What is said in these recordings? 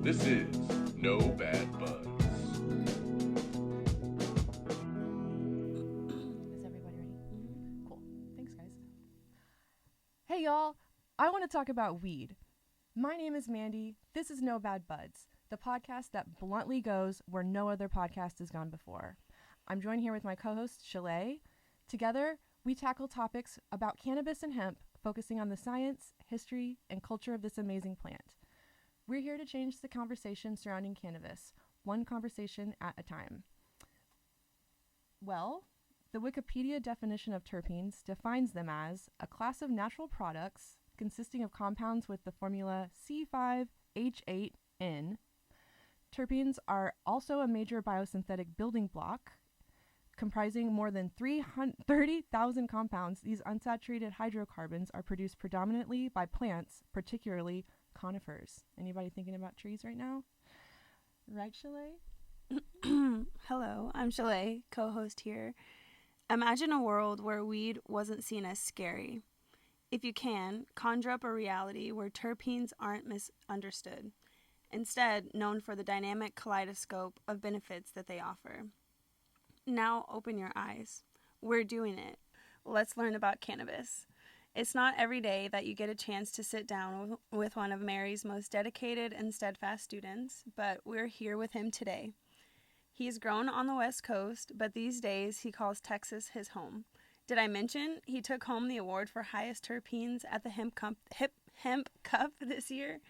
This is No Bad Buds. Is everybody ready? Cool. Thanks, guys. Hey, y'all. I want to talk about weed. My name is Mandy. This is No Bad Buds, the podcast that bluntly goes where no other podcast has gone before. I'm joined here with my co-host, Shalay. Together, we tackle topics about cannabis and hemp, focusing on the science, history, and culture of this amazing plant. We're here to change the conversation surrounding cannabis, one conversation at a time. Well, the Wikipedia definition of terpenes defines them as a class of natural products consisting of compounds with the formula C5H8N. Terpenes are also a major biosynthetic building block, comprising more than 30,000 compounds. These unsaturated hydrocarbons are produced predominantly by plants, particularly conifers. Anybody thinking about trees right now? Right, Shalay? Hello, I'm Shalay, co-host here. Imagine a world where weed wasn't seen as scary. If you can, conjure up a reality where terpenes aren't misunderstood, instead known for the dynamic kaleidoscope of benefits that they offer. Now open your eyes. We're doing it. Let's learn about cannabis. It's not every day that you get a chance to sit down with one of Mary's most dedicated and steadfast students, but we're here with him today. He's grown on the West Coast, but these days he calls Texas his home. Did I mention he took home the award for highest terpenes at the Hemp Cup this year?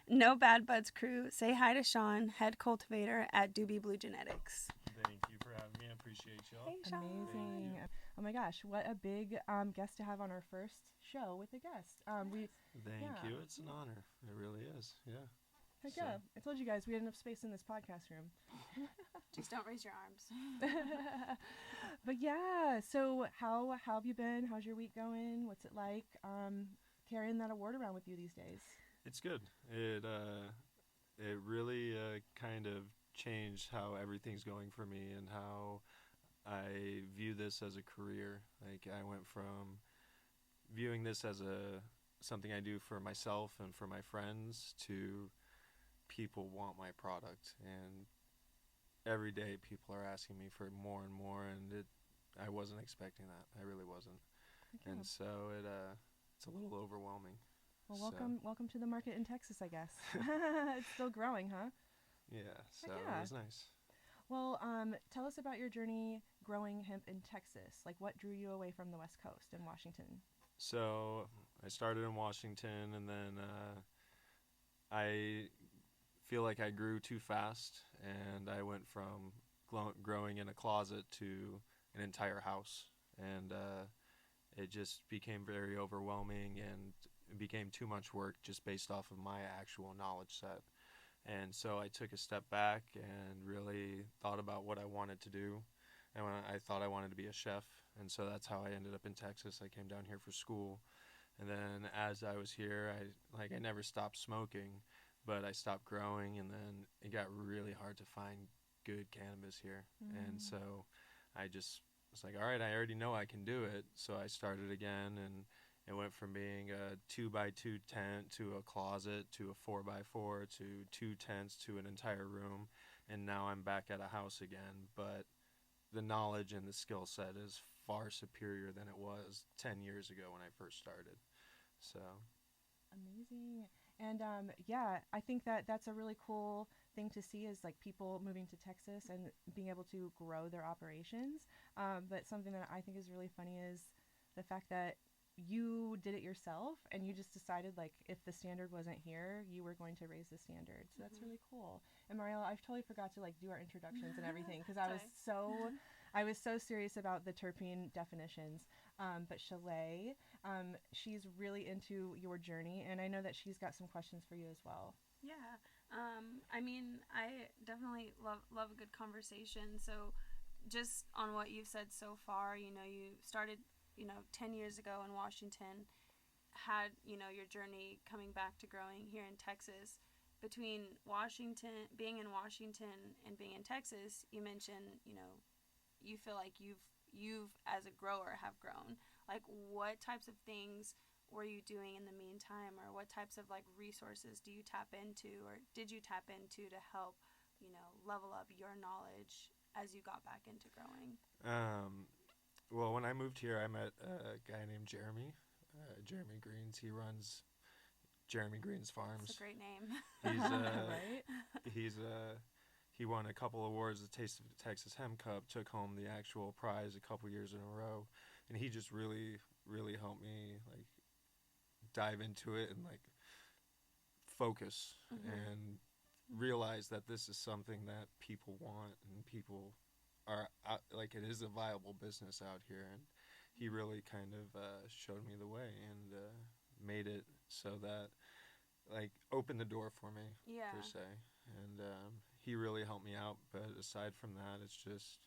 No Bad Buds crew, say hi to Sean, head cultivator at Doobie Blue Genetics. Thank you for having me. I appreciate y'all. Hey, Sean. Amazing. Oh my gosh, what a big guest to have on our first show with a guest. Thank you. It's an honor. It really is. Yeah. Heck yeah. I told you guys we had enough space in this podcast room. Just don't raise your arms. But yeah, so how have you been? How's your week going? What's it like carrying that award around with you these days? It's good. It really kind of changed how everything's going for me and how I view this as a career. Like, I went from viewing this as something I do for myself and for my friends to people want my product, and every day people are asking me for more and more, and I wasn't expecting that. I really wasn't. Okay. And so it's a little overwhelming. Well, welcome to the market in Texas, I guess. It's still growing, huh? Yeah, so yeah. It was nice. Well, tell us about your journey growing hemp in Texas. Like, what drew you away from the West Coast in Washington? So I started in Washington, and then I feel like I grew too fast, and I went from growing in a closet to an entire house, and it just became very overwhelming, and it became too much work just based off of my actual knowledge set. And so I took a step back and really thought about what I wanted to do. And I thought I wanted to be a chef. And so that's how I ended up in Texas. I came down here for school. And then as I was here, I never stopped smoking, but I stopped growing. And then it got really hard to find good cannabis here. And so I just was like, all right, I already know I can do it. So I started again, and it went from being a 2x2 tent to a closet to a 4x4 to 2 tents to an entire room, and now I'm back at a house again. But the knowledge and the skill set is far superior than it was 10 years ago when I first started. So amazing. And yeah, I think that's a really cool thing to see, is like people moving to Texas and being able to grow their operations. But something that I think is really funny is the fact that you did it yourself, and you just decided, like, if the standard wasn't here, you were going to raise the standard. So that's really cool. And Marielle, I totally forgot to do our introductions and everything, because I was so serious about the terpene definitions. But Shalay, she's really into your journey, and I know that she's got some questions for you as well. Yeah. I mean, I definitely love a good conversation. So just on what you've said so far, you started 10 years ago in Washington, had, your journey coming back to growing here in Texas. Between being in Washington and being in Texas, you mentioned, you feel like you've as a grower have grown. Like, what types of things were you doing in the meantime, or what types of like resources do you tap into, or did you tap into to help, you know, level up your knowledge as you got back into growing? Well, when I moved here, I met a guy named Jeremy. Jeremy Greens. He runs Jeremy Greens Farms. It's a great name. He's Right? he won a couple awards, the Taste of Texas Hemp Cup, took home the actual prize a couple years in a row, and he just really, really helped me like dive into it and like focus and realize that this is something that people want and people are like, it is a viable business out here, and he really kind of showed me the way and made it so that like opened the door for me per se, and he really helped me out. But aside from that, it's just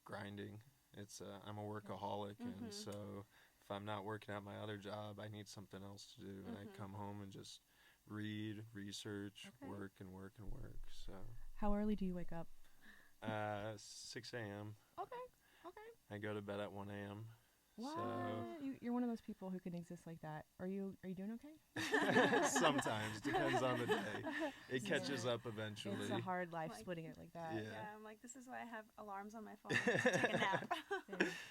grinding. It's I'm a workaholic, and so if I'm not working at my other job, I need something else to do, and I come home and just read, research, work and work and work. So How early do you wake up? 6 a.m. Okay. I go to bed at 1 a.m. What? So You're one of those people who can exist like that. Are you doing okay? sometimes, depends on the day. It catches up eventually. It's a hard life Like, splitting it like that. Yeah. I'm like, this is why I have alarms on my phone to take a nap.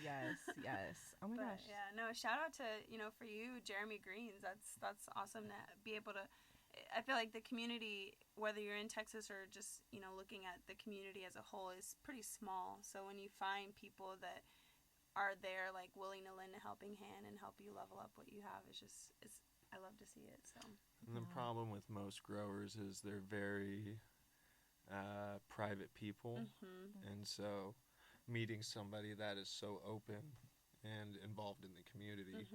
Yes. Oh my gosh. Yeah, no, shout out to, you know, for you, Jeremy Greens. That's awesome to be able to, I feel like the community, whether you're in Texas or just, you know, looking at the community as a whole, is pretty small. So when you find people that are there, like, willing to lend a helping hand and help you level up what you have, I love to see it. So. And the problem with most growers is they're very private people, and so meeting somebody that is so open and involved in the community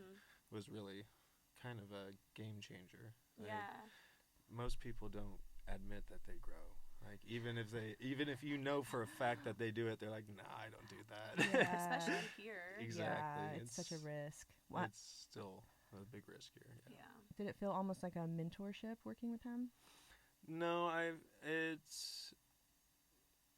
was really kind of a game changer. Like, most people don't admit that they grow. Like, even if you know for a fact that they do it, they're like, nah, I don't do that. Yeah. Especially here. Exactly. Yeah, it's such a risk. It's still a big risk here. Yeah. Did it feel almost like a mentorship working with him? No,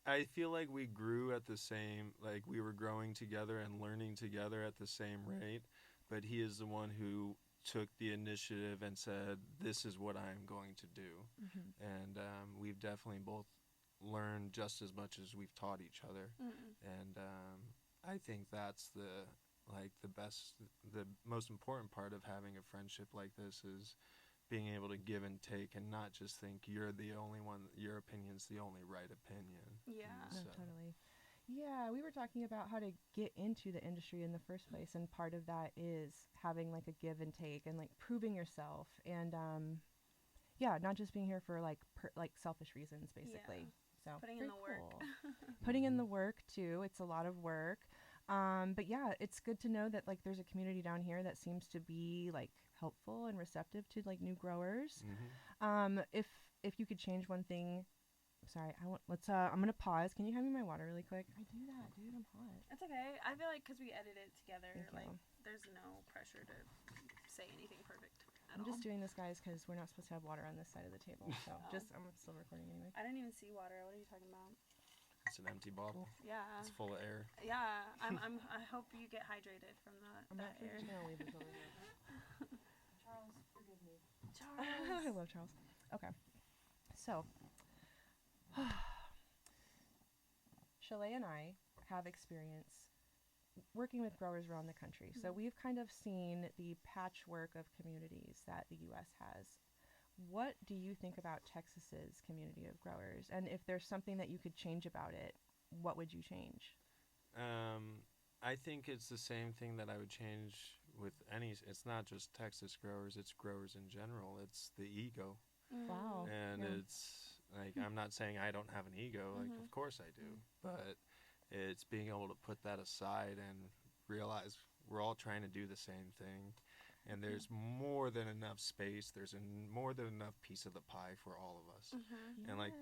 I feel like we grew at the same, like we were growing together and learning together at the same rate, but he is the one who took the initiative and said, this is what I'm going to do. And we've definitely both learned just as much as we've taught each other. And I think that's the most important part of having a friendship like this is being able to give and take and not just think you're the only one, your opinion's the only right opinion. Yeah. No, totally. Yeah, we were talking about how to get into the industry in the first place, and part of that is having like a give and take and like proving yourself, and not just being here for like selfish reasons, basically. So Putting in the work. Putting in the work too. It's a lot of work. But yeah, it's good to know that like there's a community down here that seems to be like helpful and receptive to like new growers. If you could change one thing. Sorry, I'm gonna pause. Can you hand me my water really quick? I do that, dude. I'm hot. It's okay. I feel like because we edit it together, Thank you. there's no pressure to say anything perfect at I'm all. just doing this, guys, because we're not supposed to have water on this side of the table. So I'm still recording anyway. I didn't even see water. What are you talking about? It's an empty bottle. Yeah. It's full of air. Yeah. I hope you get hydrated from that air. Just gonna leave this over here. Charles, forgive me. Charles. I love Charles. Okay. So, Shalay and I have experience working with growers around the country. So we've kind of seen the patchwork of communities that the U.S. has. What do you think about Texas's community of growers? And if there's something that you could change about it, what would you change? I think it's the same thing that I would change with it's not just Texas growers, it's growers in general. It's the ego. Wow. And it's like, I'm not saying I don't have an ego, like of course I do, but it's being able to put that aside and realize we're all trying to do the same thing, and there's more than enough space, there's more than enough piece of the pie for all of us. And like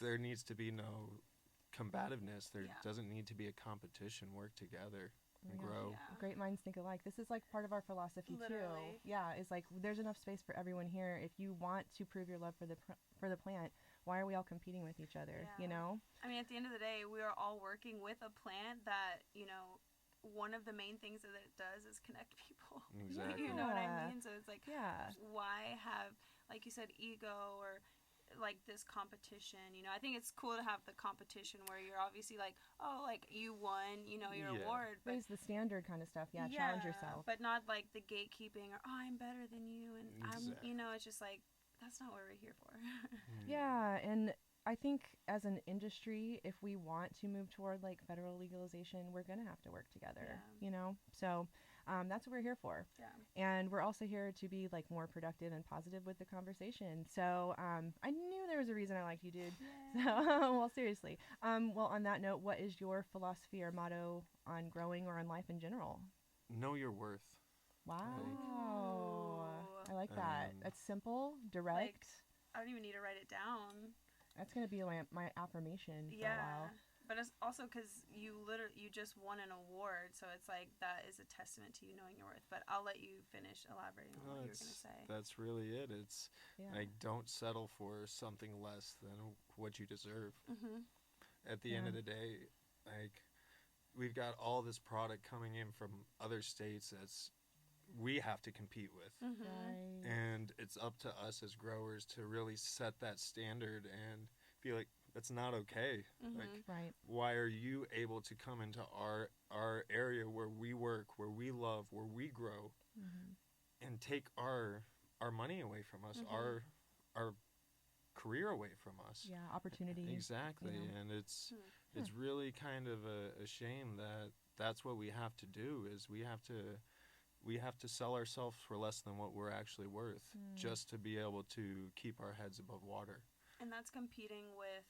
there needs to be no combativeness, there doesn't need to be a competition, work together and grow. Great minds think alike. This is like part of our philosophy too. Yeah, it's like there's enough space for everyone here. If you want to prove your love for the plant, why are we all competing with each other? You know? I mean, at the end of the day, we are all working with a plant that, you know, one of the main things that it does is connect people. Exactly. You know what I Yeah. mean? So it's like, Yeah. why have, like you said, ego or like this competition? You know, I think it's cool to have the competition where you're obviously like, oh, like you won, you know, your Yeah. award, but Raise the standard kind of stuff. Yeah, challenge yourself. but not like the gatekeeping or, oh, I'm better than you, and I'm, you know, it's just like, that's not what we're here for. Yeah, and I think as an industry, if we want to move toward like federal legalization, we're gonna have to work together. Yeah. You know, so that's what we're here for. Yeah. And we're also here to be like more productive and positive with the conversation. So I knew there was a reason I liked you, dude. So well, seriously. Well, on that note, what is your philosophy or motto on growing or on life in general? Know your worth. Wow, Ooh. I like that. That's simple, direct. I don't even need to write it down. That's gonna be my affirmation for a while. But it's also because you just won an award, so it's like that is a testament to you knowing your worth. But I'll let you finish elaborating on what you were gonna say. That's really it. It's like, don't settle for something less than what you deserve. At the end of the day, like, we've got all this product coming in from other states that's we have to compete with. Right. And it's up to us as growers to really set that standard and be like, that's not okay. Like, Right. why are you able to come into our area where we work, where we love, where we grow, and take our money away from us, our career away from us? Yeah, opportunity. Exactly. You know? And it's really kind of a shame that that's what we have to do, is we have to sell ourselves for less than what we're actually worth, just to be able to keep our heads above water. And that's competing with,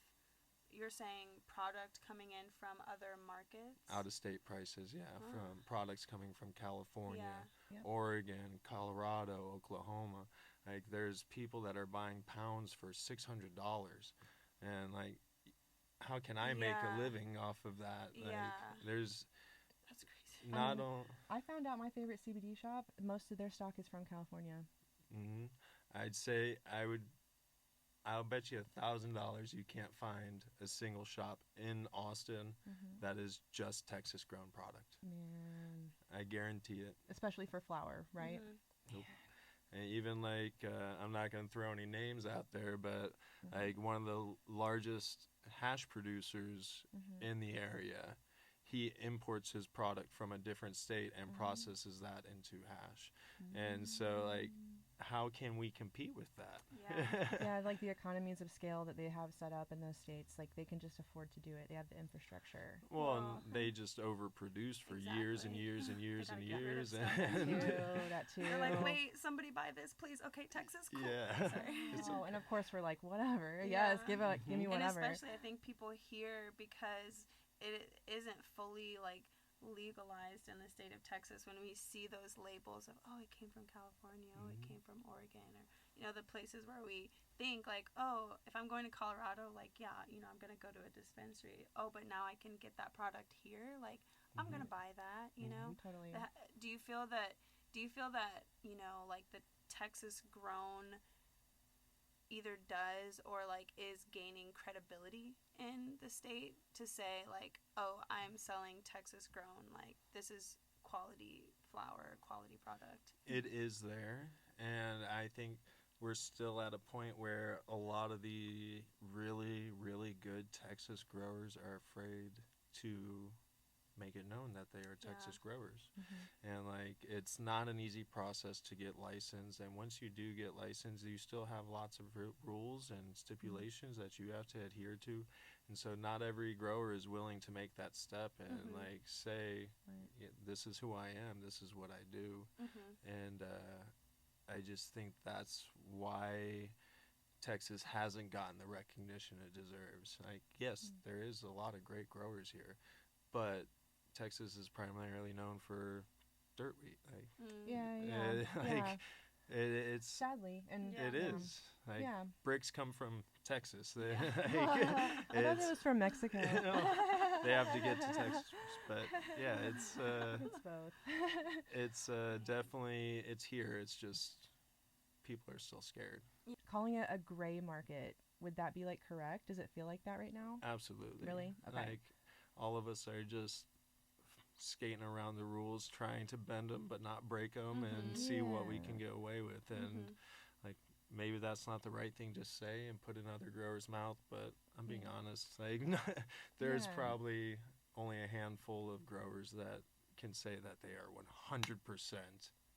you're saying, product coming in from other markets? Out-of-state prices, from products coming from California, Yep. Oregon, Colorado, Oklahoma. Like, there's people that are buying pounds for $600, and like, how can I make a living off of that? Like, there's That's crazy. not only. I found out my favorite CBD shop, most of their stock is from California. I'd say I'll bet you $1,000 you can't find a single shop in Austin that is just Texas grown product. Man. I guarantee it. Especially for flour, right? Nope. And even like, I'm not going to throw any names out there, but like one of the largest hash producers in the area, he imports his product from a different state and processes that into hash. And so, like, how can we compete with that? Yeah, like the economies of scale that they have set up in those states, like they can just afford to do it. They have the infrastructure. Well, and they just overproduce for years and years and years and years. That too. They're like, wait, somebody buy this, please. Okay, Texas, cool. Yeah. Oh, and of course we're like, whatever. Yes, give me whatever. And especially, I think people here, because it isn't fully like legalized in the state of Texas, when we see those labels of, oh, it came from California, oh, it came from Oregon, or, you know, the places where we think like, oh, if I'm going to Colorado, like, yeah, you know, I'm going to go to a dispensary. Oh, but now I can get that product here. Like, I'm going to buy that, you know? Totally. Do you feel that, you know, like the Texas grown either does or like is gaining credibility in the state to say like, oh, I'm selling Texas grown, like this is quality flour, quality product? It is there, and I think we're still at a point where a lot of the really, really good Texas growers are afraid to make it known that they are Texas growers. And like, it's not an easy process to get licensed, and once you do get licensed, you still have lots of rules and stipulations that you have to adhere to, and so not every grower is willing to make that step and like say, this is who I am, this is what I do. And I just think that's why Texas hasn't gotten the recognition it deserves. Like, yes, there is a lot of great growers here, but Texas is primarily known for dirt wheat. Like, it's sadly, and it is. Like, bricks come from Texas. I thought it was from Mexico. They have to get to Texas, but yeah, it's both. It's definitely, it's here. It's just people are still scared. Calling it a gray market, would that be like correct? Does it feel like that right now? Absolutely. Really? Okay. Like, all of us are just skating around the rules, trying to bend them but not break them, and see what we can get away with. And like, maybe that's not the right thing to say and put in other growers' mouth, but I'm being honest. Like, there's probably only a handful of growers that can say that they are 100%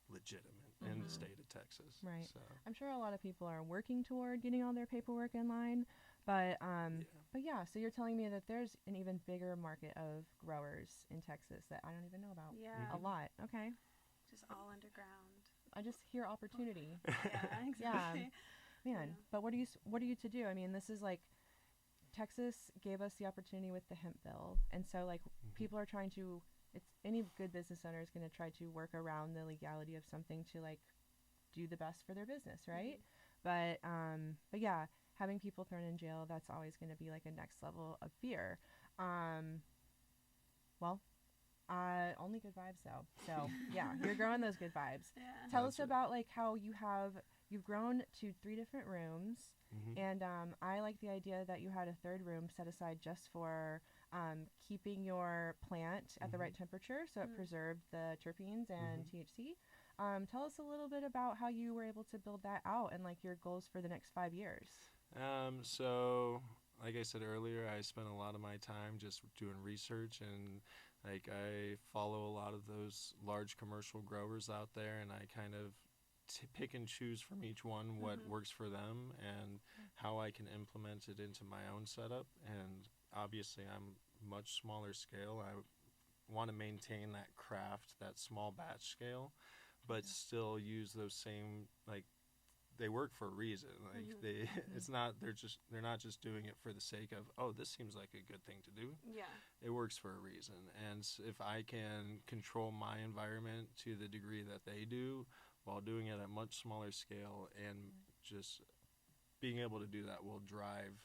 legitimate in the state of Texas. Right. So. I'm sure a lot of people are working toward getting all their paperwork in line, but so you're telling me that there's an even bigger market of growers in Texas that I don't even know about. Yeah. A lot. Okay. Just all underground. I just hear opportunity. Yeah, exactly. Man, but what are you to do? I mean, this is like, Texas gave us the opportunity with the hemp bill, and so like people are trying to. It's any good business owner is going to try to work around the legality of something to like do the best for their business, right? But yeah, having people thrown in jail, that's always going to be like a next level of fear. Only good vibes though. So yeah, you're growing those good vibes. Yeah. Tell us about like how you've grown to 3 different rooms, and I like the idea that you had a third room set aside just for keeping your plant at the right temperature, so it preserved the terpenes and THC. Tell us a little bit about how you were able to build that out and like your goals for the next 5 years. So like I said earlier, I spent a lot of my time just doing research, and like I follow a lot of those large commercial growers out there, and I kind of pick and choose from each one what works for them and how I can implement it into my own setup. And obviously I'm much smaller scale. I want to maintain that craft, that small batch scale, but still use those same, like, they work for a reason. Like they're not just doing it for the sake of, oh, this seems like a good thing to do. Yeah. It works for a reason. And if I can control my environment to the degree that they do while doing it at a much smaller scale, and just being able to do that will drive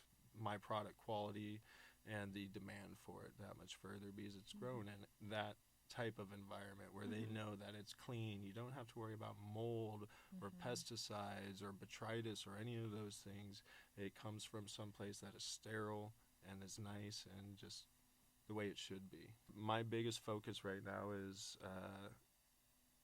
my product quality and the demand for it that much further, because it's grown in that type of environment where they know that it's clean. You don't have to worry about mold or pesticides or botrytis or any of those things. It comes from someplace that is sterile and is nice and just the way it should be. My biggest focus right now is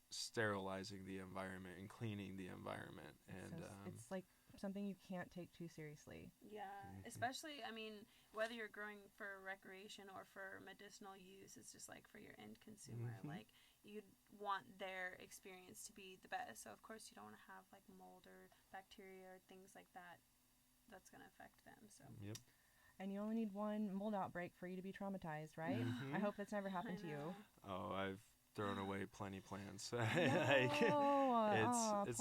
sterilizing the environment and cleaning the environment. And So it's like something you can't take too seriously. Yeah, especially, I mean, whether you're growing for recreation or for medicinal use, it's just like for your end consumer. Like, you'd want their experience to be the best. So, of course, you don't want to have like mold or bacteria or things like that that's going to affect them. So. Yep. And you only need one mold outbreak for you to be traumatized, right? I hope that's never happened to you. Oh, I've thrown away plenty plants. Pour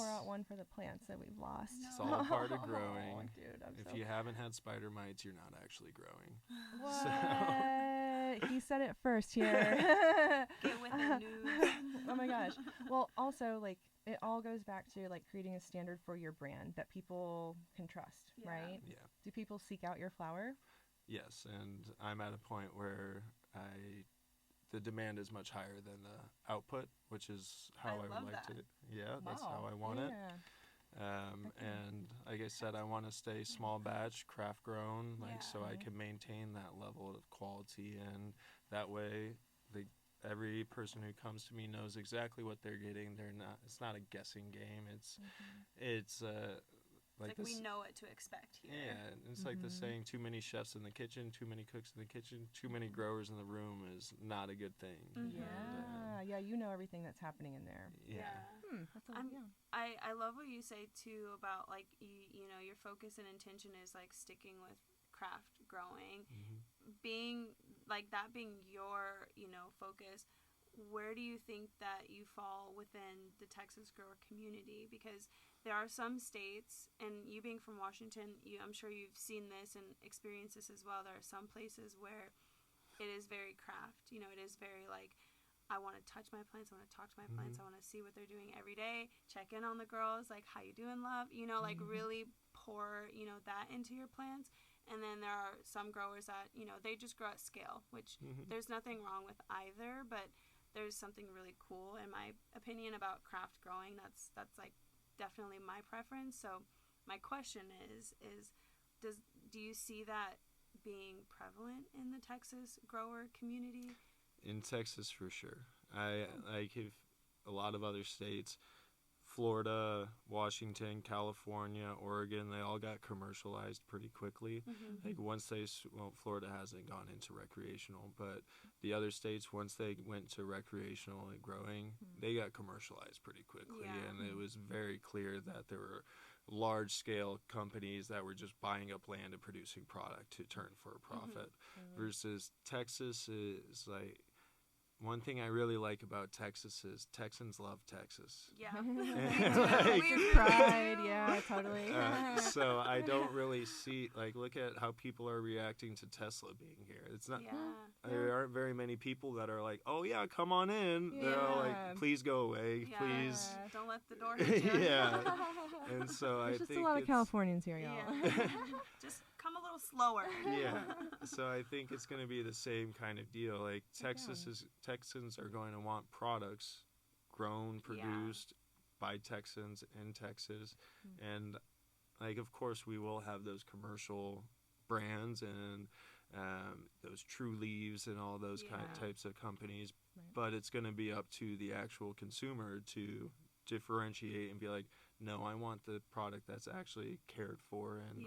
out one for the plants that we've lost. It's all part of growing. Dude, If you haven't had spider mites, you're not actually growing. What? He said it first here. Get with the news. Oh my gosh. Well, also, like, it all goes back to like creating a standard for your brand that people can trust, right? Yeah. Do people seek out your flower? Yes, and I'm at a point where the demand is much higher than the output, which is how I would like to. Yeah, that's how I want it. And like I said, I want to stay small batch, craft grown, like so I can maintain that level of quality, and that way every person who comes to me knows exactly what they're getting. It's not a guessing game. It's like we know what to expect here. Yeah, it's like the saying, too many chefs in the kitchen, too many cooks in the kitchen, too many growers in the room is not a good thing. Yeah, you know everything that's happening in there. I love what you say too about like you know your focus and intention is like sticking with craft growing, being like that being your focus. Where do you think that you fall within the Texas grower community? Because there are some states, and you being from Washington, I'm sure you've seen this and experienced this as well. There are some places where it is very craft. It is very like, I want to touch my plants. I want to talk to my plants. I want to see what they're doing every day. Check in on the girls. Like, how you doing, love? Like really pour, that into your plants. And then there are some growers that, they just grow at scale, which there's nothing wrong with either. But there's something really cool, in my opinion, about craft growing. That's like definitely my preference. So my question is do you see that being prevalent in the Texas grower community? In Texas, for sure. I like if a lot of other states, Florida, Washington, California, Oregon, they all got commercialized pretty quickly. Mm-hmm. Like once Florida hasn't gone into recreational, but the other states, once they went to recreational and growing, they got commercialized pretty quickly. Yeah. And it was very clear that there were large scale companies that were just buying up land and producing product to turn for a profit. Versus Texas is like, one thing I really like about Texas is Texans love Texas. Yeah. Like, We Pride, do. yeah, totally. So I don't really see, like, look at how people are reacting to Tesla being here. It's not, Yeah. there aren't very many people that are like, oh yeah, come on in. They're all Yeah. like, please go away, Yeah. please. Don't let the door hit you. Yeah. And so I There's just think a lot of it's- Californians here, y'all. Yeah. Just come a little slower. Yeah. So I think it's going to be the same kind of deal. Like Texans are going to want products grown, produced by Texans in Texas, and like of course we will have those commercial brands and those True Leaves and all those types of companies, but it's going to be up to the actual consumer to differentiate and be like, no, I want the product that's actually cared for and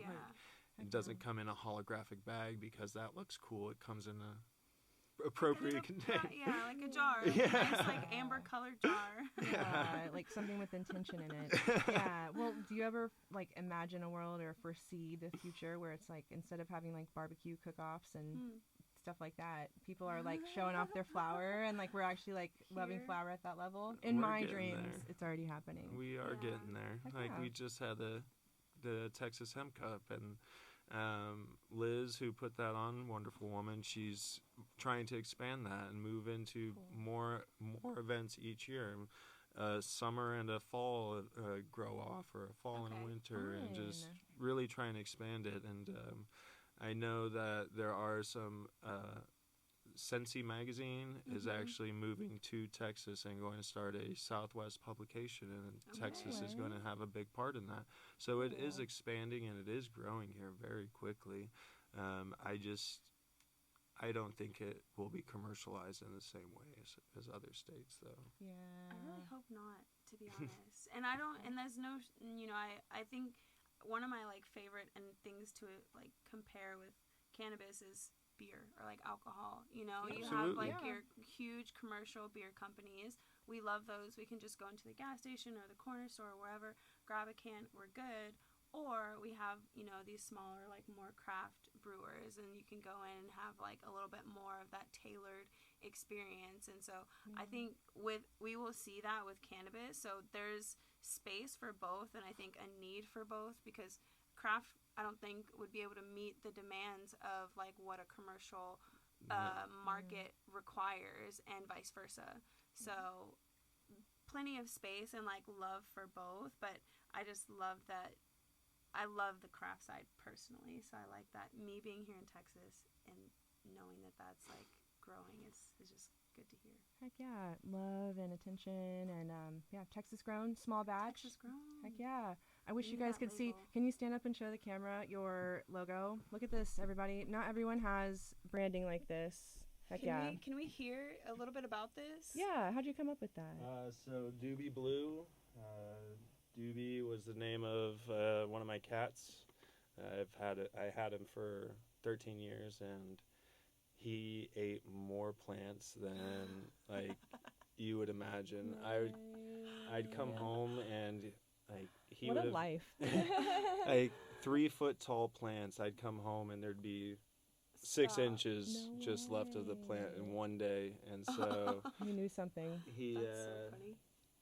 it doesn't come in a holographic bag because that looks cool. It comes in a appropriate container. Yeah, like a jar. Yeah. Nice, like amber colored jar. Like something with intention in it. Yeah. Well, do you ever like imagine a world or foresee the future where it's like instead of having like barbecue cook-offs and stuff like that, people are like showing off their flower and like we're actually like loving flower at that level? In We're my getting dreams, there. it's already happening. We are getting there. Heck Like yeah. we just had the Texas Hemp Cup, and Liz, who put that on, wonderful woman, she's trying to expand that and move into more events each year. Summer and a fall grow off, or a fall and a winter, and just really trying to expand it. And I know that there are some Sensi magazine is actually moving to Texas and going to start a Southwest publication, and Texas is going to have a big part in that. So it is expanding and it is growing here very quickly. I don't think it will be commercialized in the same way as other states, though. Yeah. I really hope not, to be honest. And I don't, and there's no, I think one of my like favorite and things to like compare with cannabis is beer or like alcohol. You know, you have like your huge commercial beer companies. We love those. We can just go into the gas station or the corner store or wherever, grab a can, we're good. Or we have, these smaller, like more craft brewers, and you can go in and have like a little bit more of that tailored experience. And so I think we will see that with cannabis. So there's space for both, and I think a need for both, because craft, I don't think, would be able to meet the demands of like what a commercial market requires, and vice versa. So plenty of space and like love for both, but I just love that. I love the craft side personally, so I like that. Me being here in Texas and knowing that that's like growing is just good to hear. Heck yeah. Love and attention and Texas grown, small batch. Texas grown. Heck yeah. I wish Need you guys that could see. label. Can you stand up and show the camera your logo? Look at this, everybody. Not everyone has branding like this. Heck yeah. Can we hear a little bit about this? Yeah, how'd you come up with that? So Doobie Blue. Doobie was the name of one of my cats. I had him for 13 years, and he ate more plants than like you would imagine. I'd come home and like he What would a have life. like 3 foot tall plants. I'd come home and there'd be 6 inches No just left of the plant in way. one day, and so You knew something. he That's so funny.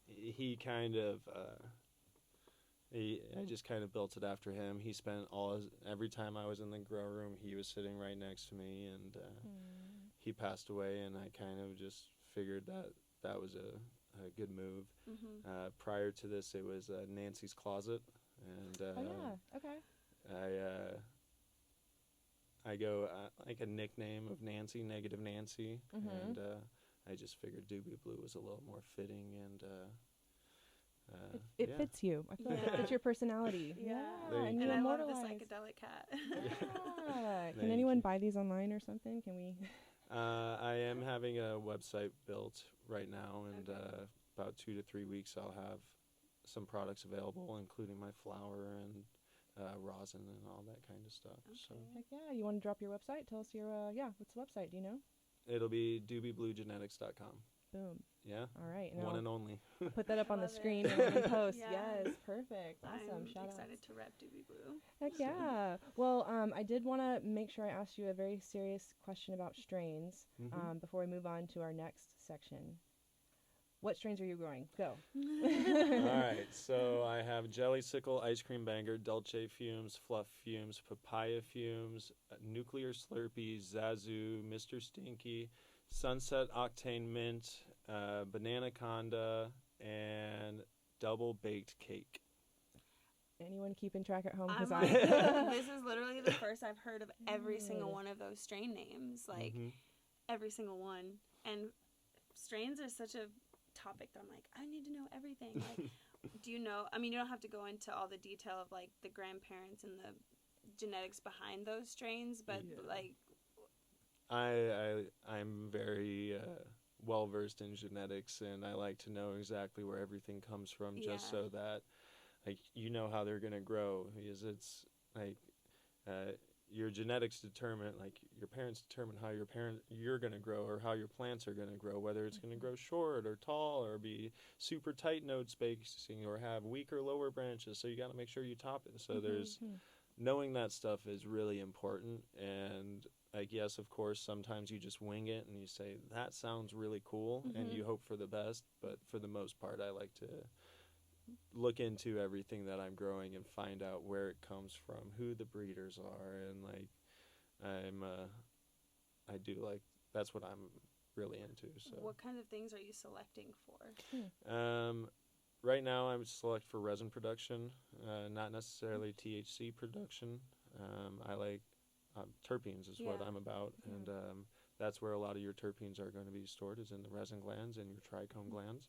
he kind of I just kind of built it after him. He spent every time I was in the grow room, he was sitting right next to me, and he passed away, and I kind of just figured that was a good move. Prior to this, it was Nancy's Closet, and Oh yeah. Okay. I go like a nickname of Nancy, Negative Nancy, and I just figured Doobie Blue was a little more fitting, and It fits you. I feel like it fits your personality. Yeah. There you And go. you And I love this immortalize. psychedelic cat. Yeah. Thank Can anyone you. buy these online or something? Can we? I am having a website built right now, and about 2 to 3 weeks I'll have some products available, including my flour and rosin and all that kind of stuff. So Heck yeah. You want to drop your website? Tell us your, what's the website? Do you know? it'll be doobiebluegenetics.com. Boom. Yeah. All right. One and only. Put that up on the Love it. screen and in post. Yeah. Yes. Perfect. Awesome. I'm Shout out. excited to rep Doobie Blue. Heck yeah. Well, I did want to make sure I asked you a very serious question about strains before we move on to our next section. What strains are you growing? Go. All right, so I have Jelly Sickle, Ice Cream Banger, Dulce Fumes, Fluff Fumes, Papaya Fumes, Nuclear Slurpee, Zazu, Mr. Stinky, Sunset Octane Mint, Banana Conda, and Double Baked Cake. Anyone keeping track at home? Because This is literally the first I've heard of every single one of those strain names, like every single one. And strains are such a topic that I'm like, I need to know everything. Like, do you know? I mean, you don't have to go into all the detail of like the grandparents and the genetics behind those strains, but like, I'm very well versed in genetics, and I like to know exactly where everything comes from, just so that like you know how they're gonna grow, because it's like your genetics determine, like your parents determine how you're gonna grow, or how your plants are gonna grow, whether it's gonna grow short or tall, or be super tight node spacing, or have weaker lower branches. So you got to make sure you top it. So there's knowing that stuff is really important. And like, yes, of course, sometimes you just wing it and you say that sounds really cool, and you hope for the best. But for the most part, I like to look into everything that I'm growing and find out where it comes from, who the breeders are, and like I do like, that's what I'm really into. So what kind of things are you selecting for? Right now I'm select for resin production, not necessarily THC production. I like terpenes is what I'm about, and that's where a lot of your terpenes are going to be stored, is in the resin glands and your trichome glands.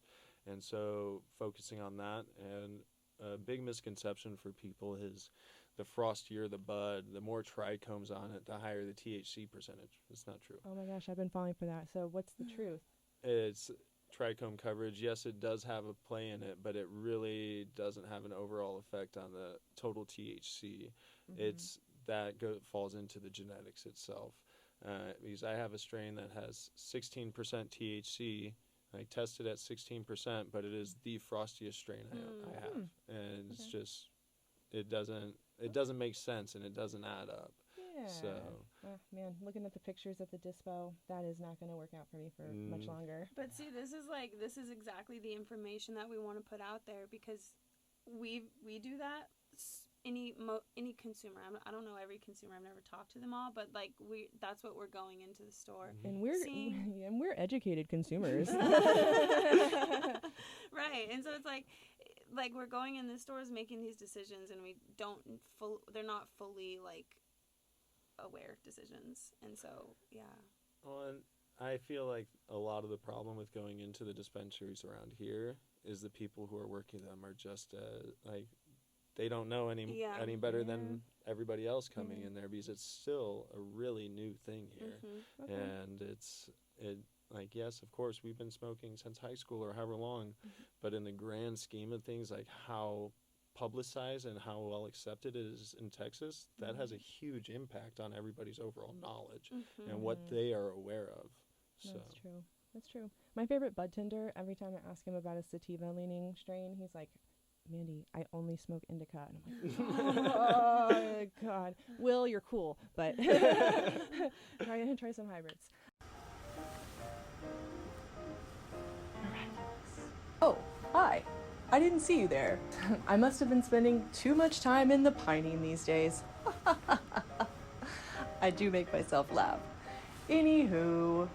And so focusing on that, and a big misconception for people is the frostier the bud, the more trichomes on it, the higher the THC percentage. It's not true. Oh my gosh, I've been falling for that. So what's the truth? It's trichome coverage. Yes, it does have a play in it, but it really doesn't have an overall effect on the total THC. It's that falls into the genetics itself. Because I have a strain that has 16% THC. I tested at 16%, but it is the frostiest strain I have, and it's just it doesn't make sense, and it doesn't add up. Yeah. So, man, looking at the pictures at the dispo, that is not going to work out for me for much longer. But see, this is exactly the information that we want to put out there, because we do that. Any consumer, I don't know every consumer, I've never talked to them all, but like that's what we're going into the store, and we're educated consumers. Right. And so it's like we're going in the stores making these decisions, and they're not fully like aware decisions. And so well, and I feel like a lot of the problem with going into the dispensaries around here is the people who are working them are just like, they don't know any better than everybody else coming in there, because it's still a really new thing here. And like, yes, of course, we've been smoking since high school or however long, but in the grand scheme of things, like how publicized and how well accepted it is in Texas, that has a huge impact on everybody's overall knowledge and what they are aware of. That's true. My favorite bud tender, every time I ask him about a sativa leaning strain, he's like, Mandy, I only smoke indica. And I'm like, oh, God. Will, you're cool, but try some hybrids. Oh, hi. I didn't see you there. I must have been spending too much time in the pining these days. I do make myself laugh. Anywho,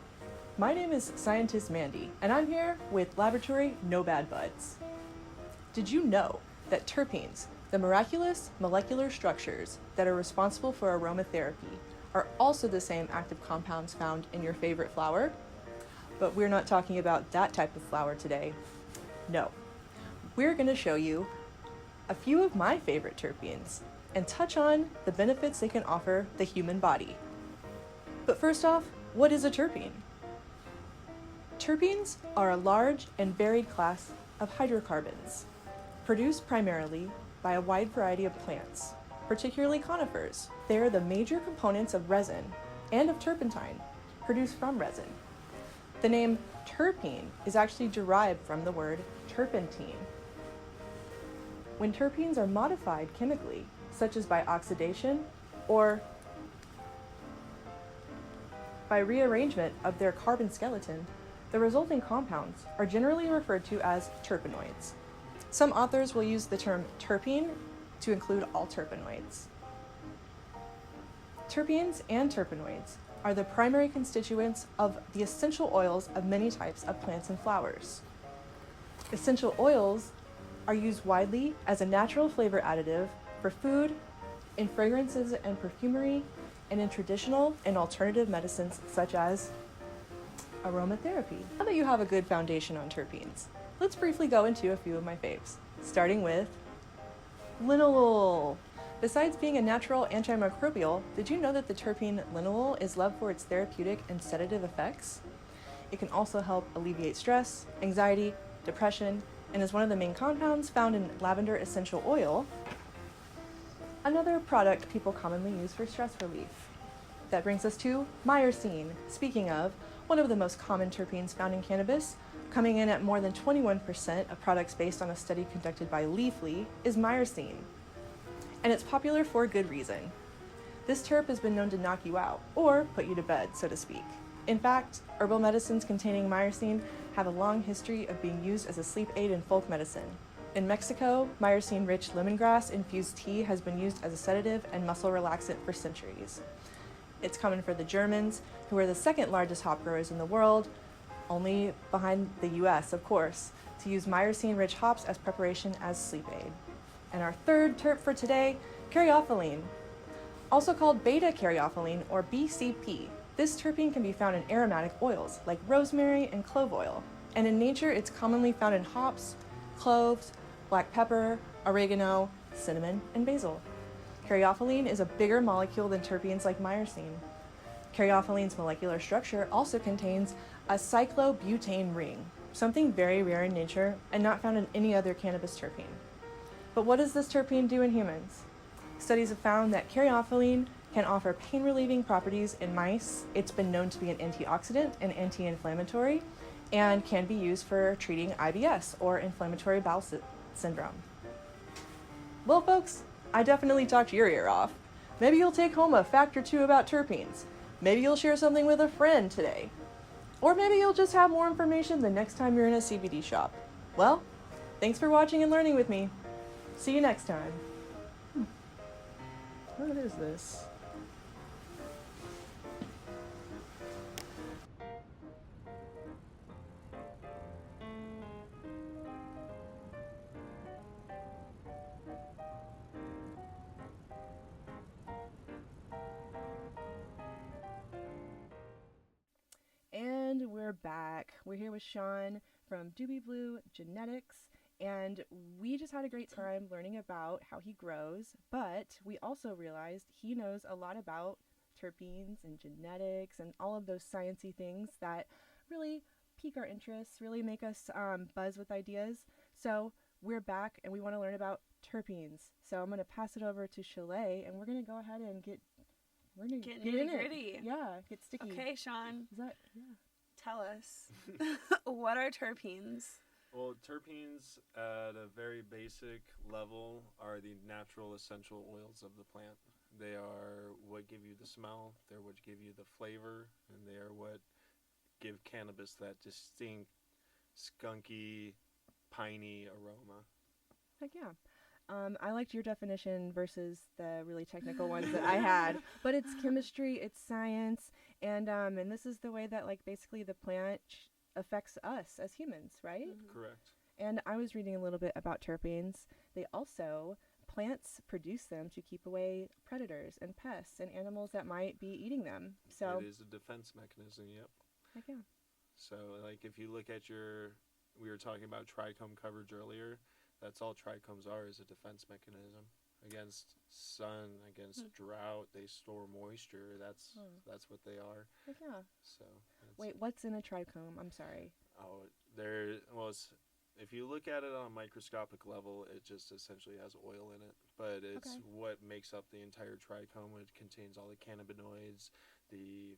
my name is Scientist Mandy, and I'm here with Laboratory No Bad Buds. Did you know that terpenes, the miraculous molecular structures that are responsible for aromatherapy, are also the same active compounds found in your favorite flower? But we're not talking about that type of flower today. No. We're going to show you a few of my favorite terpenes and touch on the benefits they can offer the human body. But first off, What is a terpene? Terpenes are a large and varied class of hydrocarbons, produced primarily by a wide variety of plants, particularly conifers. They are the major components of resin and of turpentine, produced from resin. The name terpene is actually derived from the word turpentine. When terpenes are modified chemically, such as by oxidation or by rearrangement of their carbon skeleton, the resulting compounds are generally referred to as terpenoids. Some authors will use the term terpene to include all terpenoids. Terpenes and terpenoids are the primary constituents of the essential oils of many types of plants and flowers. Essential oils are used widely as a natural flavor additive for food, in fragrances and perfumery, and in traditional and alternative medicines such as aromatherapy. Now that you have a good foundation on terpenes, let's briefly go into a few of my faves, starting with linalool. Besides being a natural antimicrobial, did you know that the terpene linalool is loved for its therapeutic and sedative effects? It can also help alleviate stress, anxiety, depression, and is one of the main compounds found in lavender essential oil, another product people commonly use for stress relief. That brings us to myrcene. Speaking of, one of the most common terpenes found in cannabis, coming in at more than 21% of products based on a study conducted by Leafly, is myrcene. And it's popular for good reason. This terp has been known to knock you out, or put you to bed, so to speak. In fact, herbal medicines containing myrcene have a long history of being used as a sleep aid in folk medicine. In Mexico, myrcene-rich lemongrass-infused tea has been used as a sedative and muscle relaxant for centuries. It's common for the Germans, who are the second largest hop growers in the world, only behind the US, of course, to use myrcene-rich hops as preparation as sleep aid. And our third terp for today, caryophyllene. Also called beta-caryophyllene or BCP. This terpene can be found in aromatic oils like rosemary and clove oil. And in nature, it's commonly found in hops, cloves, black pepper, oregano, cinnamon, and basil. Caryophyllene is a bigger molecule than terpenes like myrcene. Caryophylene's molecular structure also contains a cyclobutane ring, something very rare in nature and not found in any other cannabis terpene. But what does this terpene do in humans? Studies have found that caryophyllene can offer pain-relieving properties in mice. It's been known to be an antioxidant and anti-inflammatory, and can be used for treating IBS, or inflammatory bowel syndrome. Well, folks, I definitely talked your ear off. Maybe you'll take home a fact or two about terpenes. Maybe you'll share something with a friend today. Or maybe you'll just have more information the next time you're in a CBD shop. Well, thanks for watching and learning with me. See you next time. What is this? And we're back. We're here with Sean from Doobie Blue Genetics, and we just had a great time learning about how he grows, but we also realized he knows a lot about terpenes and genetics and all of those sciencey things that really pique our interests, really make us buzz with ideas. So we're back and we want to learn about terpenes. So I'm going to pass it over to Shalay, and we're going to go ahead and get in nitty-gritty. Yeah, get sticky. Okay, Sean. Is that, yeah. Tell us, what are terpenes? Well, terpenes at a very basic level are the natural essential oils of the plant. They are what give you the smell, they're what give you the flavor, and they are what give cannabis that distinct, skunky, piney aroma. Heck yeah. I liked your definition versus the really technical ones that I had, but it's chemistry, it's science, and this is the way that like basically the plant affects us as humans, right? Mm-hmm. Correct. And I was reading a little bit about terpenes. Plants produce them to keep away predators and pests and animals that might be eating them. So it is a defense mechanism, yep. Heck yeah. So like if you look at we were talking about trichome coverage earlier, that's all trichomes are, is a defense mechanism. against sun, against drought. They store moisture. That's what they are. Heck yeah. So Wait, what's in a trichome? I'm sorry. oh, if you look at it on a microscopic level, it just essentially has oil in it. But it's Okay. what makes up the entire trichome. It contains all the cannabinoids, the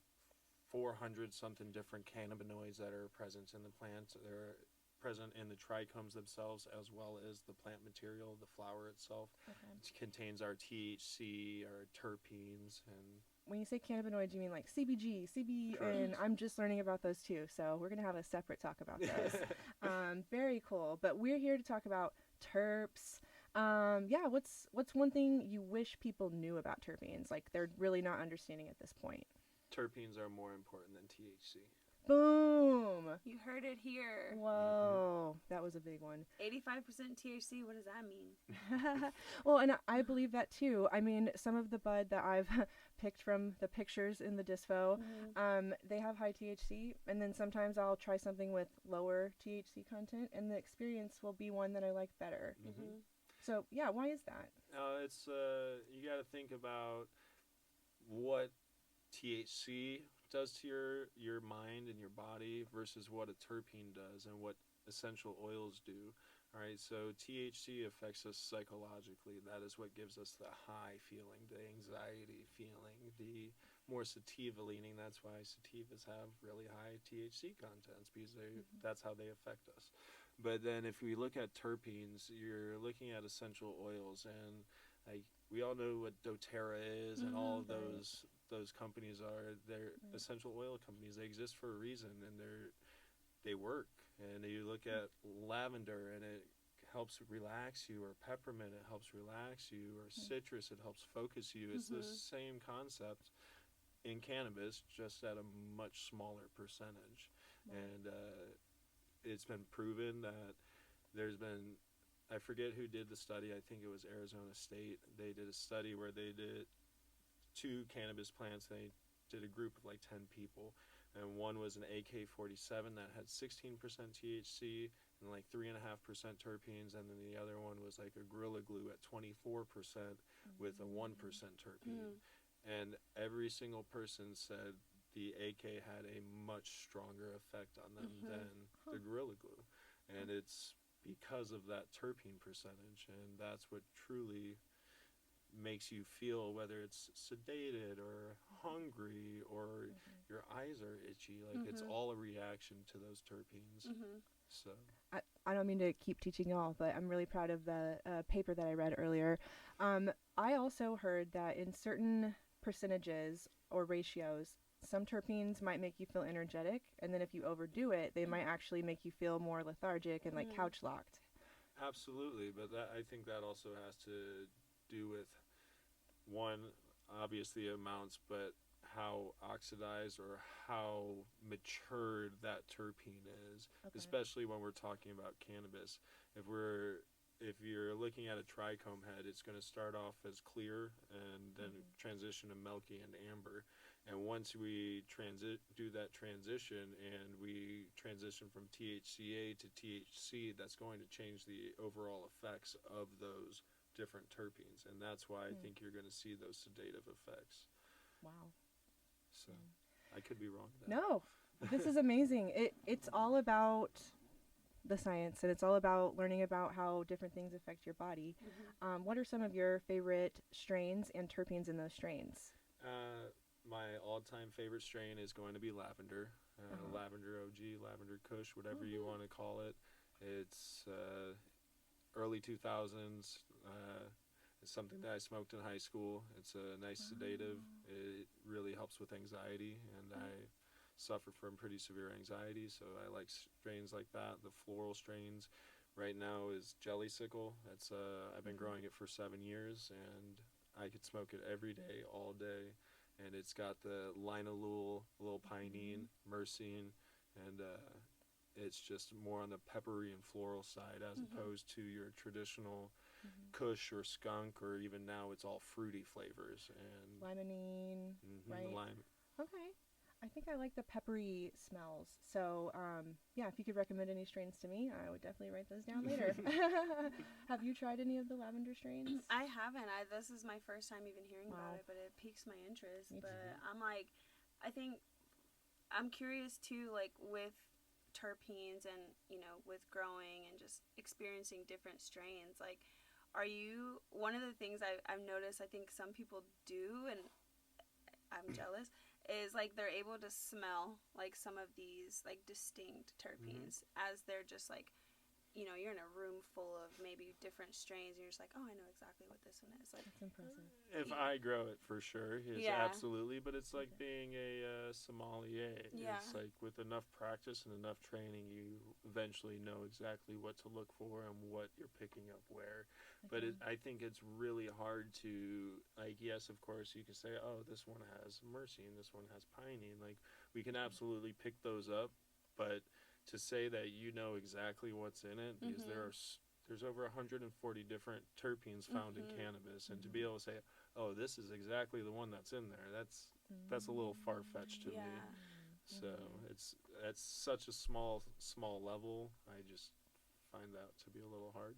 400 something different cannabinoids that are present in the plant. They're present in the trichomes themselves, as well as the plant material, the flower itself. Okay. It contains our THC, our terpenes, and When you say cannabinoids, you mean like CBG, CB, Correct. and I'm just learning about those too. So we're gonna have a separate talk about those. Very cool. But we're here to talk about terps. Yeah, what's one thing you wish people knew about terpenes? Like they're really not understanding at this point. terpenes are more important than THC. Boom! You heard it here. Whoa, that was a big one. 85% THC, what does that mean? Well, and I believe that too. I mean, some of the bud that I've picked from the pictures in the dispo, they have high THC, and then sometimes I'll try something with lower THC content, and the experience will be one that I like better. So, yeah, why is that? It's you got to think about what THC does to your mind and your body versus what a terpene does and what essential oils do. All right, so THC affects us psychologically. That is what gives us the high feeling, the anxiety feeling, the more sativa leaning. That's why sativas have really high THC contents because that's how they affect us. But then if we look at terpenes, you're looking at essential oils, and like we all know what doTERRA is and all of those companies are. They're essential oil companies. They exist for a reason, and they work. And you look at lavender, and it helps relax you, or peppermint, it helps relax you, or citrus, it helps focus you. It's the same concept in cannabis, just at a much smaller percentage. And it's been proven that there's been, I forget who did the study, I think it was Arizona State. They did a study where they did 2 cannabis plants. They did a group of like 10 people, and one was an AK-47 that had 16% THC and like 3.5% terpenes, and then the other one was like a Gorilla Glue at 24% with a 1% terpene. And every single person said the AK had a much stronger effect on them than the Gorilla Glue, and it's because of that terpene percentage, and that's what truly makes you feel, whether it's sedated or hungry or your eyes are itchy. Like it's all a reaction to those terpenes. So I don't mean to keep teaching y'all, but I'm really proud of the paper that I read earlier. I also heard that in certain percentages or ratios, some terpenes might make you feel energetic, and then if you overdo it, they might actually make you feel more lethargic and like couch locked. absolutely, but I think that also has to do with one, obviously amounts, but how oxidized or how matured that terpene is, especially when we're talking about cannabis. If you're looking at a trichome head, it's going to start off as clear and then transition to milky and amber. And once we do that transition and we transition from THCA to THC, that's going to change the overall effects of those different terpenes. And that's why I think you're going to see those sedative effects. Wow. So I could be wrong. No, this is amazing. It's all about the science, and it's all about learning about how different things affect your body. What are some of your favorite strains and terpenes in those strains? My all-time favorite strain is going to be lavender. Lavender OG, lavender kush, whatever you want to call it. It's early 2000s. It's something that I smoked in high school. It's a nice sedative. It really helps with anxiety, and I suffer from pretty severe anxiety, so I like strains like that. The floral strains right now is Jellysicle. That's I've been growing it for 7 years, and I could smoke it every day, all day. And it's got the linalool, pinene, myrcene, and it's just more on the peppery and floral side as opposed to your traditional kush or skunk, or even now it's all fruity flavors and Limonene, right? lime. Okay. I think I like the peppery smells. So, yeah, if you could recommend any strains to me, I would definitely write those down later. Have you tried any of the lavender strains? I haven't. This is my first time even hearing about Wow. it, but it piques my interest. Me But too. I'm like, I think I'm curious too, like with terpenes and, you know, with growing and just experiencing different strains. Like, one of the things I've noticed, I think some people do, and I'm jealous, is like they're able to smell like some of these like distinct terpenes as they're just like, you know, you're in a room full of maybe different strains and you're just like, oh, I know exactly what this one is. Like, That's impressive. If I grow it, for sure, yes, Yeah. absolutely. But it's like being a sommelier. Yeah. It's like with enough practice and enough training, you eventually know exactly what to look for and what you're picking up where. But I think it's really hard to, like, yes, of course, you can say, oh, this one has mercy and this one has piney. And, like, we can absolutely pick those up. But to say that you know exactly what's in it, because there's over 140 different terpenes found in cannabis, and to be able to say, oh, this is exactly the one that's in there, that's a little far-fetched to me. So it's such a small level. I just find that to be a little hard.